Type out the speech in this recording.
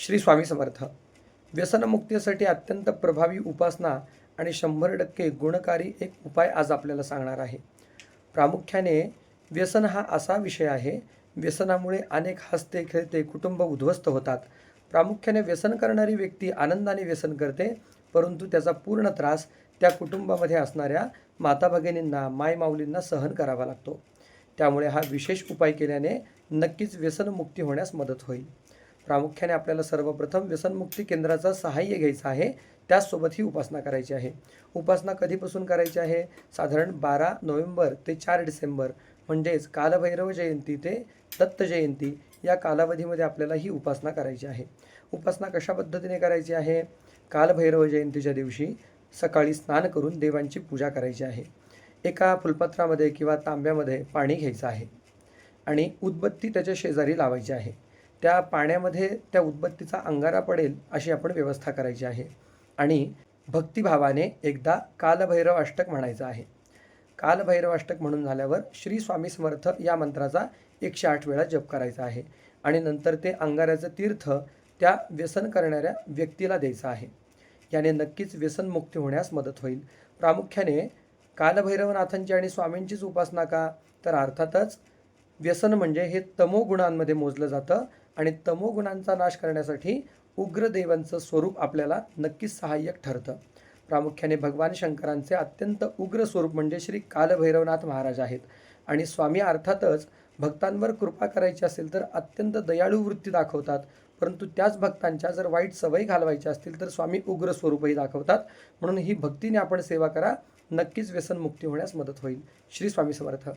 श्री स्वामी समर्थ. व्यसनमुक्तीसाठी अत्यंत प्रभावी उपासना आणि 100% गुणकारी एक उपाय आज आपल्याला सांगणार आहे. प्रामुख्याने व्यसन हा असा विषय आहे, व्यसनामुळे अनेक हसते खेळते कुटुंब उद्ध्वस्त होतात. प्रामुख्याने व्यसन करणारी व्यक्ती आनंदाने व्यसन करते, परंतु त्याचा पूर्ण त्रास त्या कुटुंबामध्ये असणाऱ्या माता भगिनींना, मायमाऊलींना सहन करावा लागतो. त्यामुळे हा विशेष उपाय केल्याने नक्कीच व्यसनमुक्ती होण्यास मदत होईल. प्रामुख्याने आपल्याला सर्वप्रथम व्यसनमुक्ती केंद्राचा सहाय्य घ्यायचं आहे, त्याचसोबत ही उपासना करायची आहे. उपासना कधीपासून करायची आहे? साधारण 12 नोव्हेंबर ते 4 डिसेंबर म्हणजेच कालभैरव जयंती ते दत्त जयंती या कालावधीमध्ये आपल्याला ही उपासना करायची आहे. उपासना कशा पद्धतीने करायची आहे? कालभैरव जयंतीच्या दिवशी सकाळी स्नान करून देवांची पूजा करायची आहे. एका फुलपत्रामध्ये किंवा तांब्यामध्ये पाणी घ्यायचं आहे आणि उदबत्ती त्याच्या शेजारी लावायची आहे. त्या पाण्यामध्ये त्या उदबत्तीचा अंगारा पडेल अशी आपण व्यवस्था करायची आहे आणि भक्तिभावाने एकदा कालभैरव अष्टक म्हणायचं आहे. कालभैरव अष्टक म्हणून झाल्यावर श्री स्वामी समर्थ या मंत्राचा 108 वेळा जप करायचा आहे आणि नंतर ते अंगाऱ्याचं तीर्थ त्या व्यसन करणाऱ्या व्यक्तीला द्यायचं आहे. याने नक्कीच व्यसनमुक्ती होण्यास मदत होईल. प्रामुख्याने कालभैरवनाथांची आणि स्वामींचीच उपासना का? तर अर्थातच व्यसन म्हणजे हे तमोगुणांमध्ये मोजलं जातं आणि तमोगुणांचा नाश करण्यासाठी उग्रदेवांचं स्वरूप आपल्याला नक्कीच सहाय्यक ठरतं. प्रामुख्याने भगवान शंकरांचे अत्यंत उग्र स्वरूप म्हणजे श्री कालभैरवनाथ महाराज आहेत आणि स्वामी अर्थातच भक्तांवर कृपा करायची असेल तर अत्यंत दयाळू वृत्ती दाखवतात, परंतु त्याच भक्तांच्या जर वाईट सवयी घालवायच्या असतील तर स्वामी उग्र स्वरूपही दाखवतात. म्हणून ही भक्तीने आपण सेवा करा, नक्कीच व्यसनमुक्ती होण्यास मदत होईल. श्री स्वामी समर्थ.